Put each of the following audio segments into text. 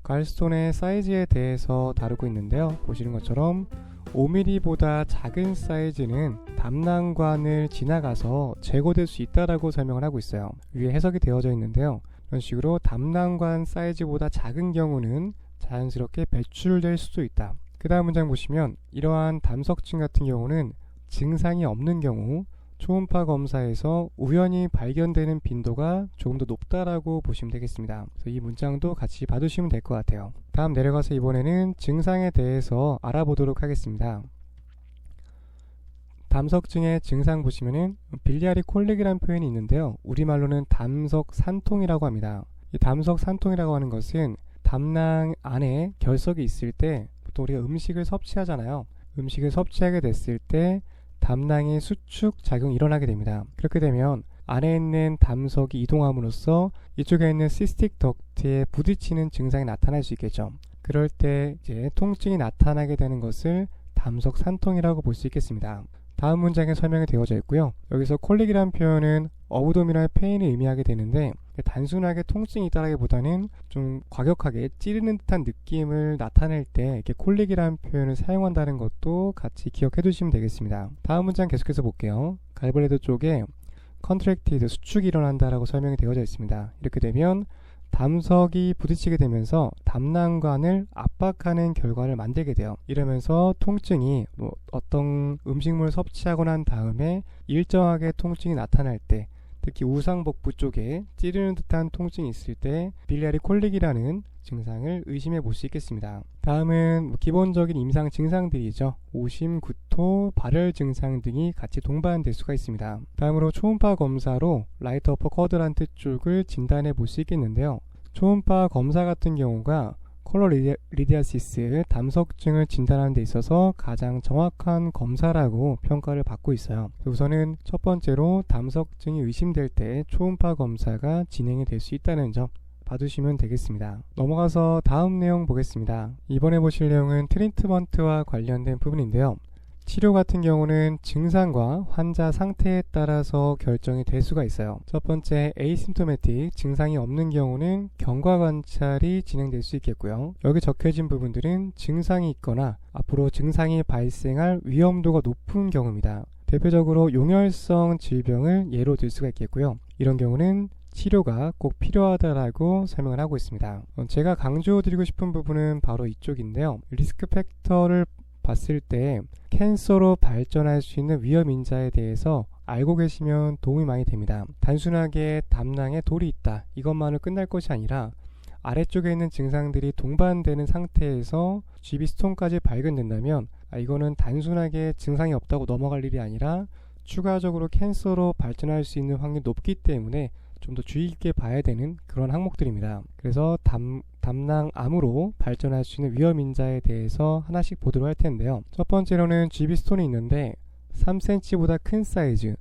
갈스톤의 사이즈에 대해서 다루고 있는데요. 보시는 것처럼 5mm보다 작은 사이즈는 담낭관을 지나가서 제거될 수 있다라고 설명을 하고 있어요. 위에 해석이 되어져 있는데요. 이런 식으로 담낭관 사이즈보다 작은 경우는 자연스럽게 배출될 수도 있다. 그 다음 문장 보시면 이러한 담석증 같은 경우는 증상이 없는 경우 초음파 검사에서 우연히 발견되는 빈도가 조금 더 높다라고 보시면 되겠습니다. 그래서 이 문장도 같이 봐두시면 될 것 같아요. 다음 내려가서 이번에는 증상에 대해서 알아보도록 하겠습니다. 담석증의 증상 보시면은 빌리아리 콜릭이라는 표현이 있는데요. 우리말로는 담석산통이라고 합니다. 이 담석산통이라고 하는 것은 담낭 안에 결석이 있을 때 보통 우리가 음식을 섭취하잖아요. 음식을 섭취하게 됐을 때 담낭의 수축 작용이 일어나게 됩니다. 그렇게 되면 안에 있는 담석이 이동함으로써 이쪽에 있는 시스틱 덕트에 부딪히는 증상이 나타날 수 있겠죠. 그럴 때 이제 통증이 나타나게 되는 것을 담석산통이라고 볼 수 있겠습니다. 다음 문장에 설명이 되어져 있고요. 여기서 콜릭이라는 표현은 어브도미널 페인을 의미하게 되는데 단순하게 통증이 있다라기보다는 좀 과격하게 찌르는 듯한 느낌을 나타낼 때 이렇게 콜릭이라는 표현을 사용한다는 것도 같이 기억해 두시면 되겠습니다. 다음 문장 계속해서 볼게요. 갈블레더 쪽에 컨트랙티드 수축이 일어난다라고 설명이 되어져 있습니다. 이렇게 되면 담석이 부딪히게 되면서 담낭관을 압박하는 결과를 만들게 돼요. 이러면서 통증이 어떤 음식물을 섭취하고 난 다음에 일정하게 통증이 나타날 때, 특히 우상복부 쪽에 찌르는 듯한 통증이 있을 때 빌리아리 콜릭이라는 증상을 의심해 볼 수 있겠습니다. 다음은 기본적인 임상 증상들이죠. 오심, 구토, 발열 증상 등이 같이 동반될 수가 있습니다. 다음으로 초음파 검사로 라이트 어퍼 쿼드란트 쪽을 진단해 볼 수 있겠는데요. 초음파 검사 같은 경우가 콜러 리디아시스 담석증을 진단하는 데 있어서 가장 정확한 검사라고 평가를 받고 있어요. 우선은 첫 번째로 담석증이 의심될 때 초음파 검사가 진행이 될 수 있다는 점 봐두시면 되겠습니다. 넘어가서 다음 내용 보겠습니다. 이번에 보실 내용은 트리트먼트와 관련된 부분인데요. 치료 같은 경우는 증상과 환자 상태에 따라서 결정이 될 수가 있어요. 첫 번째, 에이심토매틱, 증상이 없는 경우는 경과 관찰이 진행될 수 있겠고요. 여기 적혀진 부분들은 증상이 있거나 앞으로 증상이 발생할 위험도가 높은 경우입니다. 대표적으로 용혈성 질병을 예로 들 수가 있겠고요. 이런 경우는 치료가 꼭 필요하다라고 설명을 하고 있습니다. 제가 강조드리고 싶은 부분은 바로 이쪽인데요. 리스크 팩터를 봤을 때 캔서로 발전할 수 있는 위험 인자에 대해서 알고 계시면 도움이 많이 됩니다. 단순하게 담낭에 돌이 있다, 이것만으로 끝날 것이 아니라 아래쪽에 있는 증상들이 동반되는 상태에서 GB 스톤까지 발견된다면 이거는 단순하게 증상이 없다고 넘어갈 일이 아니라 추가적으로 캔서로 발전할 수 있는 확률이 높기 때문에 좀 더 주의 깊게 봐야 되는 그런 항목들입니다. 그래서 담낭암으로 발전할 수 있는 위험 인자에 대해서 하나씩 보도록 할 텐데요. 첫 번째로는 GB 스톤이 있는데 3cm보다 큰 사이즈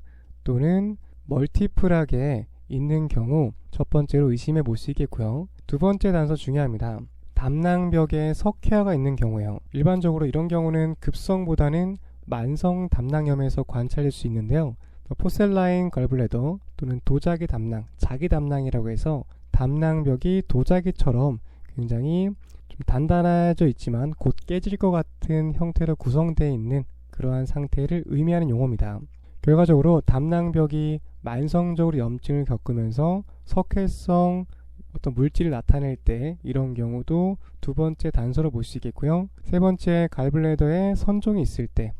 또는 멀티플하게 있는 경우 첫 번째로 의심해 볼 수 있겠고요. 두 번째 단서 중요합니다. 담낭벽에 석회화가 있는 경우예요. 일반적으로 이런 경우는 급성보다는 만성 담낭염에서 관찰될 수 있는데요. 포셀라인 걸블레더 또는 도자기 담낭, 자기 담낭이라고 해서 담낭벽이 도자기처럼 굉장히 좀 단단해져 있지만 곧 깨질 것 같은 형태로 구성되어 있는 그러한 상태를 의미하는 용어입니다. 결과적으로 담낭벽이 만성적으로 염증을 겪으면서 석회성 어떤 물질을 나타낼 때 이런 경우도 두 번째 단서로 볼 수 있겠고요. 세 번째, 갈블레더에 선종이 있을 때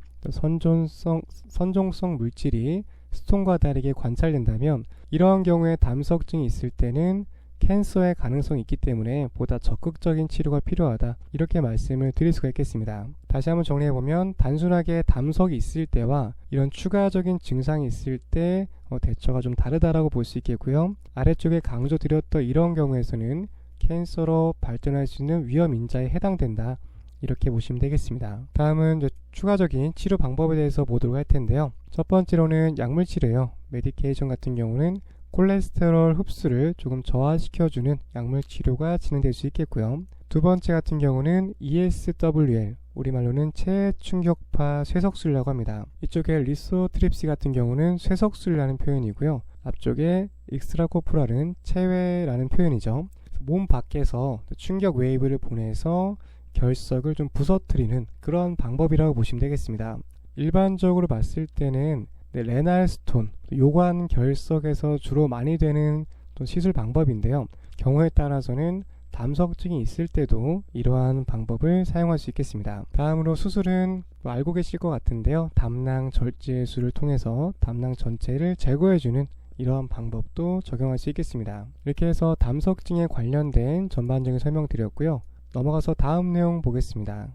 선종성 물질이 스톤과 다르게 관찰된다면 이러한 경우에 담석증이 있을 때는 캔서의 가능성이 있기 때문에 보다 적극적인 치료가 필요하다, 이렇게 말씀을 드릴 수가 있겠습니다. 다시 한번 정리해보면 단순하게 담석이 있을 때와 이런 추가적인 증상이 있을 때 대처가 좀 다르다라고 볼 수 있겠고요. 아래쪽에 강조드렸던 이런 경우에서는 캔서로 발전할 수 있는 위험 인자에 해당된다, 이렇게 보시면 되겠습니다. 다음은 이제 추가적인 치료 방법에 대해서 보도록 할 텐데요. 첫 번째로는 약물 치료예요. 메디케이션 같은 경우는 콜레스테롤 흡수를 조금 저하시켜주는 약물 치료가 진행될 수 있겠고요. 두 번째 같은 경우는 ESWL, 우리말로는 체충격파 쇠석술이라고 합니다. 이쪽에 리소트립시 같은 경우는 쇠석술이라는 표현이고요. 앞쪽에 익스트라코프랄은 체외라는 표현이죠. 몸 밖에서 충격 웨이브를 보내서 결석을 좀 부서뜨리는 그런 방법이라고 보시면 되겠습니다. 일반적으로 봤을 때는 레날 스톤, 요관 결석에서 주로 많이 되는 시술 방법인데요. 경우에 따라서는 담석증이 있을 때도 이러한 방법을 사용할 수 있겠습니다. 다음으로 수술은 알고 계실 것 같은데요. 담낭 절제술을 통해서 담낭 전체를 제거해주는 이러한 방법도 적용할 수 있겠습니다. 이렇게 해서 담석증에 관련된 전반적인 설명 드렸고요. 넘어가서 다음 내용 보겠습니다.